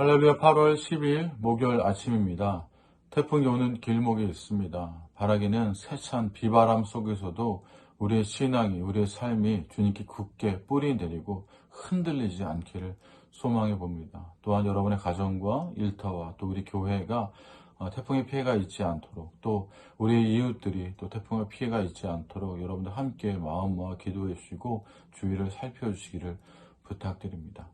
할렐루야. 8월 10일 목요일 아침입니다. 태풍이 오는 길목에 있습니다. 바라기는 세찬 비바람 속에서도 우리의 신앙이, 우리의 삶이 주님께 굳게 뿌리 내리고 흔들리지 않기를 소망해 봅니다. 또한 여러분의 가정과 일터와 또 우리 교회가 태풍의 피해가 있지 않도록, 또 우리 이웃들이 또 태풍의 피해가 있지 않도록 여러분들 함께 마음 모아 기도해 주시고 주위를 살펴주시기를 부탁드립니다.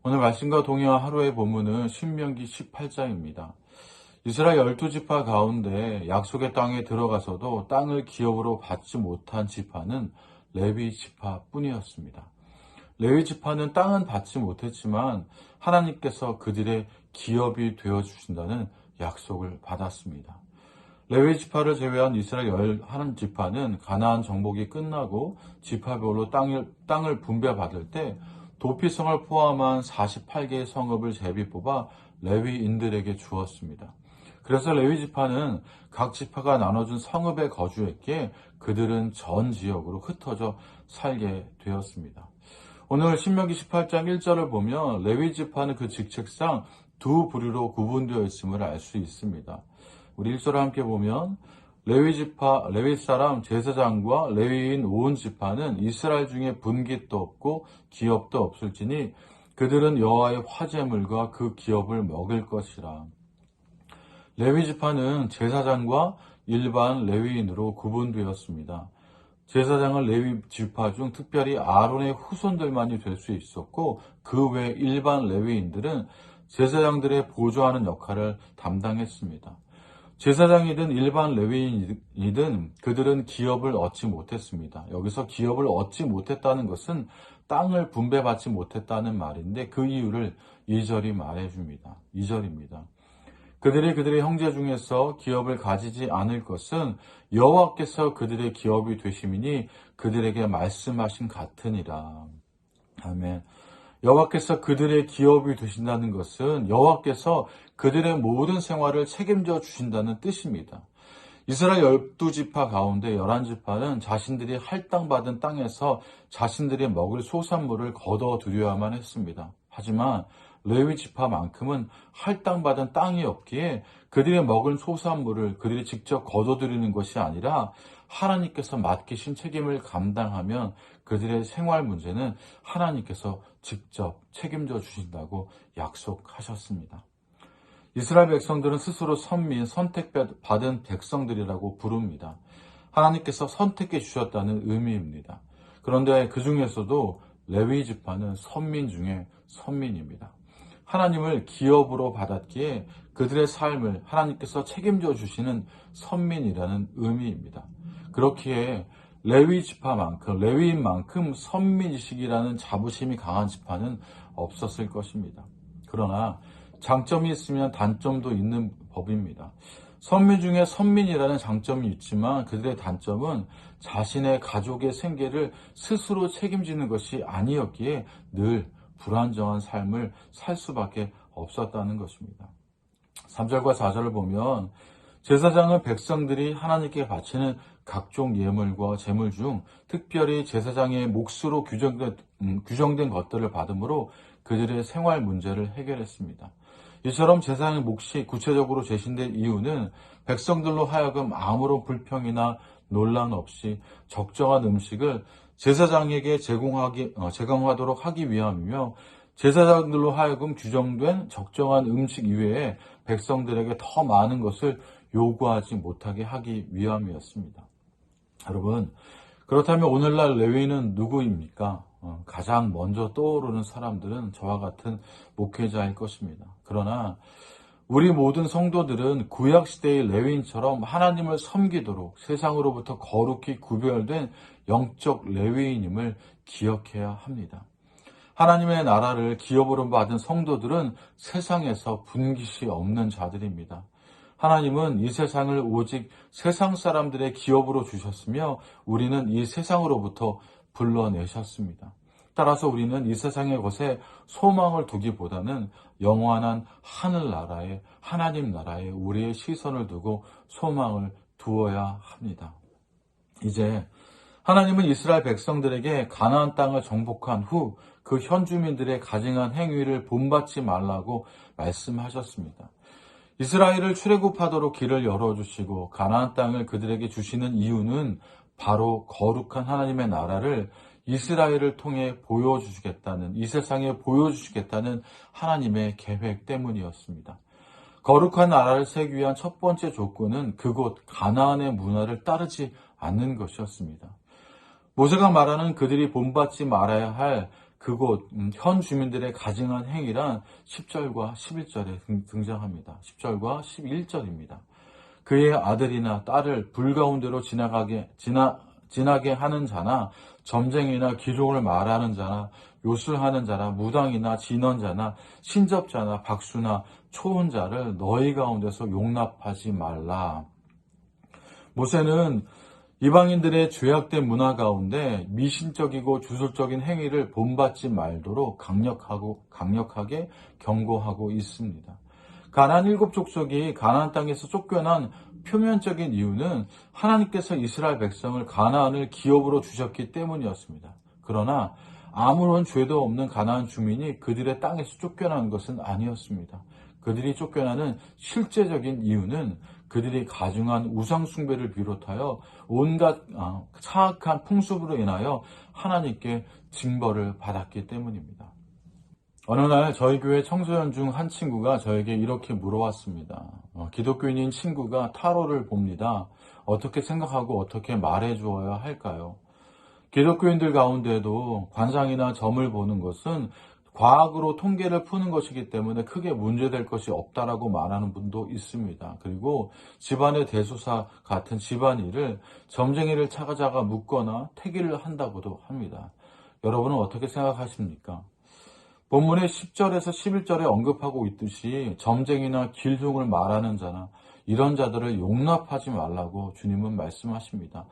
오늘 말씀과 동의한 하루의 본문은 신명기 18장입니다. 이스라엘 12지파 가운데 약속의 땅에 들어가서도 땅을 기업으로 받지 못한 지파는 레위 지파뿐이었습니다. 레위 지파는 땅은 받지 못했지만 하나님께서 그들의 기업이 되어주신다는 약속을 받았습니다. 레위 지파를 제외한 이스라엘 11지파는 가나안 정복이 끝나고 지파별로 땅을 분배받을 때 도피성을 포함한 48개의 성읍을 제비 뽑아 레위인들에게 주었습니다. 그래서 레위 지파는 각 지파가 나눠준 성읍에 거주했기에 그들은 전 지역으로 흩어져 살게 되었습니다. 오늘 신명기 18장 1절을 보면 레위 지파는 그 직책상 두 부류로 구분되어 있음을 알 수 있습니다. 우리 1절을 함께 보면 레위 사람 제사장과 레위인 온 지파는 이스라엘 중에 분깃도 없고 기업도 없을지니 그들은 여호와의 화제물과 그 기업을 먹을 것이라. 레위 지파는 제사장과 일반 레위인으로 구분되었습니다. 제사장은 레위 지파 중 특별히 아론의 후손들만이 될 수 있었고 그 외 일반 레위인들은 제사장들의 보조하는 역할을 담당했습니다. 제사장이든 일반 레위인이든 그들은 기업을 얻지 못했습니다. 여기서 기업을 얻지 못했다는 것은 땅을 분배받지 못했다는 말인데 그 이유를 2절이 말해줍니다. 2절입니다. 그들의 형제 중에서 기업을 가지지 않을 것은 여호와께서 그들의 기업이 되심이니 그들에게 말씀하신 같으니라. 아멘. 여호와께서 그들의 기업이 되신다는 것은 여호와께서 그들의 모든 생활을 책임져 주신다는 뜻입니다. 이스라엘 12지파 가운데 11지파는 자신들이 할당받은 땅에서 자신들이 먹을 소산물을 거둬들여야만 했습니다. 하지만 레위 지파만큼은 할당받은 땅이 없기에 그들이 먹은 소산물을 그들이 직접 거둬들이는 것이 아니라 하나님께서 맡기신 책임을 감당하면 그들의 생활 문제는 하나님께서 직접 책임져 주신다고 약속하셨습니다. 이스라엘 백성들은 스스로 선택받은 백성들이라고 부릅니다. 하나님께서 선택해 주셨다는 의미입니다. 그런데 그 중에서도 레위 지파는 선민 중에 선민입니다. 하나님을 기업으로 받았기에 그들의 삶을 하나님께서 책임져 주시는 선민이라는 의미입니다. 그렇기에 레위인만큼 선민의식이라는 자부심이 강한 지파는 없었을 것입니다. 그러나 장점이 있으면 단점도 있는 법입니다. 선민 중에 선민이라는 장점이 있지만 그들의 단점은 자신의 가족의 생계를 스스로 책임지는 것이 아니었기에 늘 불안정한 삶을 살 수밖에 없었다는 것입니다. 3절과 4절을 보면 제사장은 백성들이 하나님께 바치는 각종 예물과 제물 중 특별히 제사장의 몫으로 규정된 것들을 받음으로 그들의 생활 문제를 해결했습니다. 이처럼 제사장의 몫이 구체적으로 제시된 이유는 백성들로 하여금 아무런 불평이나 논란 없이 적정한 음식을 제사장에게 제공하도록 하기 위함이며 제사장들로 하여금 규정된 적정한 음식 이외에 백성들에게 더 많은 것을 요구하지 못하게 하기 위함이었습니다. 여러분, 그렇다면 오늘날 레위인은 누구입니까? 가장 먼저 떠오르는 사람들은 저와 같은 목회자일 것입니다. 그러나 우리 모든 성도들은 구약시대의 레위인처럼 하나님을 섬기도록 세상으로부터 거룩히 구별된 영적 레위인임을 기억해야 합니다. 하나님의 나라를 기업으로 받은 성도들은 세상에서 분깃이 없는 자들입니다. 하나님은 이 세상을 오직 세상 사람들의 기업으로 주셨으며 우리는 이 세상으로부터 불러내셨습니다. 따라서 우리는 이 세상의 것에 소망을 두기보다는 영원한 하늘나라에, 하나님 나라에 우리의 시선을 두고 소망을 두어야 합니다. 이제 하나님은 이스라엘 백성들에게 가나안 땅을 정복한 후 그 현주민들의 가증한 행위를 본받지 말라고 말씀하셨습니다. 이스라엘을 출애굽하도록 길을 열어주시고 가나안 땅을 그들에게 주시는 이유는 바로 거룩한 하나님의 나라를 이스라엘을 통해 보여주시겠다는, 이 세상에 보여주시겠다는 하나님의 계획 때문이었습니다. 거룩한 나라를 세우기 위한 첫 번째 조건은 그곳 가나안의 문화를 따르지 않는 것이었습니다. 모세가 말하는 그들이 본받지 말아야 할 그곳 현 주민들의 가증한 행위란 10절과 11절에 등장합니다. 10절과 11절입니다. 그의 아들이나 딸을 불 가운데로 지나게 하는 자나 점쟁이나 기종을 말하는 자나 요술하는 자나 무당이나 진언자나 신접자나 박수나 초혼자를 너희 가운데서 용납하지 말라. 모세는 이방인들의 죄악된 문화 가운데 미신적이고 주술적인 행위를 본받지 말도록 강력하게 경고하고 있습니다. 가나안 7족속이 가나안 땅에서 쫓겨난 표면적인 이유는 하나님께서 이스라엘 백성을 가나안을 기업으로 주셨기 때문이었습니다. 그러나 아무런 죄도 없는 가나안 주민이 그들의 땅에서 쫓겨난 것은 아니었습니다. 그들이 쫓겨나는 실제적인 이유는 그들이 가증한 우상 숭배를 비롯하여 온갖 사악한 풍습으로 인하여 하나님께 징벌을 받았기 때문입니다. 어느 날 저희 교회 청소년 중 한 친구가 저에게 이렇게 물어왔습니다. 기독교인인 친구가 타로를 봅니다. 어떻게 생각하고 어떻게 말해주어야 할까요? 기독교인들 가운데도 관상이나 점을 보는 것은 과학으로 통계를 푸는 것이기 때문에 크게 문제될 것이 없다라고 말하는 분도 있습니다. 그리고 집안의 대소사 같은 집안일을 점쟁이를 찾아가 묻거나 태기를 한다고도 합니다. 여러분은 어떻게 생각하십니까? 본문의 10절에서 11절에 언급하고 있듯이 점쟁이나 길종을 말하는 자나 이런 자들을 용납하지 말라고 주님은 말씀하십니다.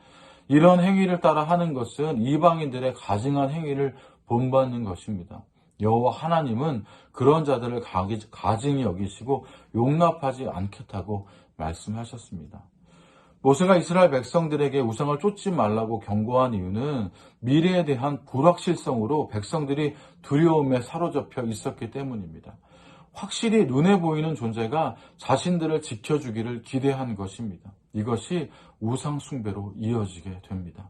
이런 행위를 따라 하는 것은 이방인들의 가증한 행위를 본받는 것입니다. 여호와 하나님은 그런 자들을 가증히 여기시고 용납하지 않겠다고 말씀하셨습니다. 모세가 이스라엘 백성들에게 우상을 쫓지 말라고 경고한 이유는 미래에 대한 불확실성으로 백성들이 두려움에 사로잡혀 있었기 때문입니다. 확실히 눈에 보이는 존재가 자신들을 지켜주기를 기대한 것입니다. 이것이 우상 숭배로 이어지게 됩니다.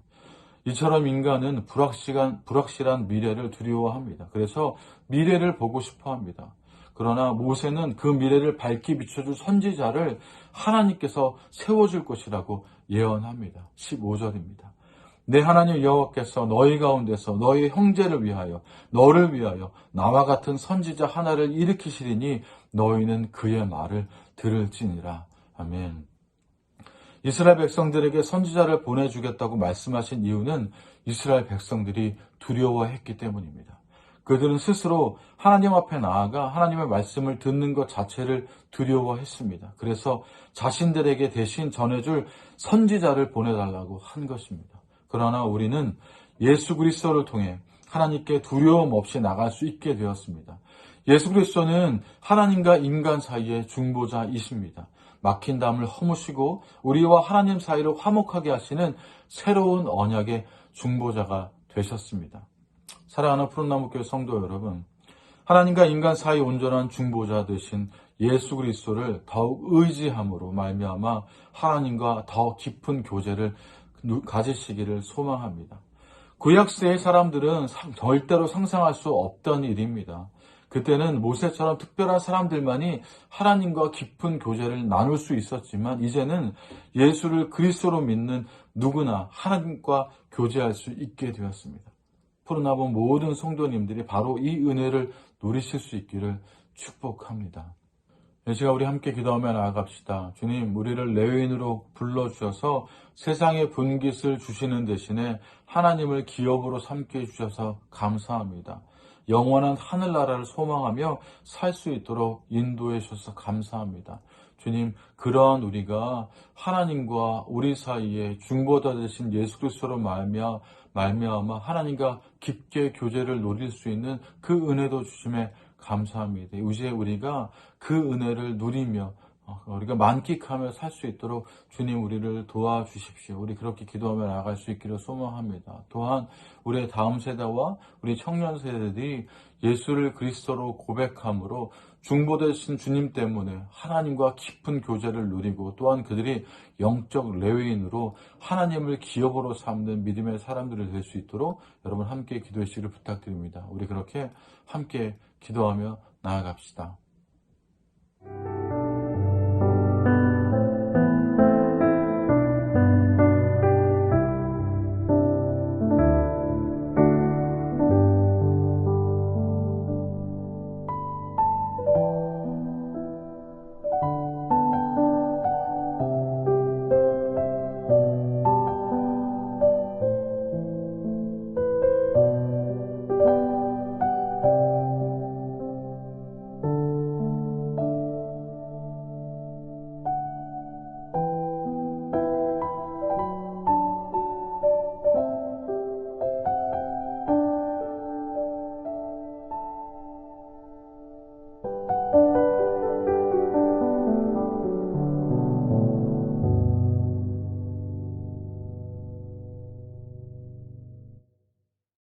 이처럼 인간은 불확실한 미래를 두려워합니다. 그래서 미래를 보고 싶어 합니다. 그러나 모세는 그 미래를 밝히 비춰줄 선지자를 하나님께서 세워줄 것이라고 예언합니다. 15절입니다. 내 하나님 여호와께서 너희 가운데서 너희 형제를 위하여 너를 위하여 나와 같은 선지자 하나를 일으키시리니 너희는 그의 말을 들을지니라. 아멘. 이스라엘 백성들에게 선지자를 보내주겠다고 말씀하신 이유는 이스라엘 백성들이 두려워했기 때문입니다. 그들은 스스로 하나님 앞에 나아가 하나님의 말씀을 듣는 것 자체를 두려워했습니다. 그래서 자신들에게 대신 전해줄 선지자를 보내달라고 한 것입니다. 그러나 우리는 예수 그리스도를 통해 하나님께 두려움 없이 나갈 수 있게 되었습니다. 예수 그리스도는 하나님과 인간 사이의 중보자이십니다. 막힌 담을 허무시고 우리와 하나님 사이를 화목하게 하시는 새로운 언약의 중보자가 되셨습니다. 사랑하는 푸른나무교회 성도 여러분, 하나님과 인간 사이 온전한 중보자 되신 예수 그리스도를 더욱 의지함으로 말미암아 하나님과 더 깊은 교제를 가지시기를 소망합니다. 구약시대의 사람들은 절대로 상상할 수 없던 일입니다. 그때는 모세처럼 특별한 사람들만이 하나님과 깊은 교제를 나눌 수 있었지만 이제는 예수를 그리스도로 믿는 누구나 하나님과 교제할 수 있게 되었습니다. 푸른나무 모든 성도님들이 바로 이 은혜를 누리실 수 있기를 축복합니다. 이 시간 우리 함께 기도하며 나아갑시다. 주님, 우리를 레위인으로 불러주셔서 세상의 분깃을 주시는 대신에 하나님을 기업으로 삼게 해주셔서 감사합니다. 영원한 하늘나라를 소망하며 살 수 있도록 인도해 주셔서 감사합니다. 주님, 그러한 우리가 하나님과 우리 사이에 중보자 되신 예수 그리스도로 말미암아 하나님과 깊게 교제를 누릴 수 있는 그 은혜도 주심에 감사합니다. 이제 우리가 그 은혜를 누리며 우리가 만끽하며 살 수 있도록 주님 우리를 도와주십시오. 우리 그렇게 기도하며 나아갈 수 있기를 소망합니다. 또한 우리의 다음 세대와 우리 청년 세대들이 예수를 그리스도로 고백함으로 중보되신 주님 때문에 하나님과 깊은 교제를 누리고, 또한 그들이 영적 레위인으로 하나님을 기업으로 삼는 믿음의 사람들이 될 수 있도록 여러분 함께 기도해 주시기를 부탁드립니다. 우리 그렇게 함께 기도하며 나아갑시다.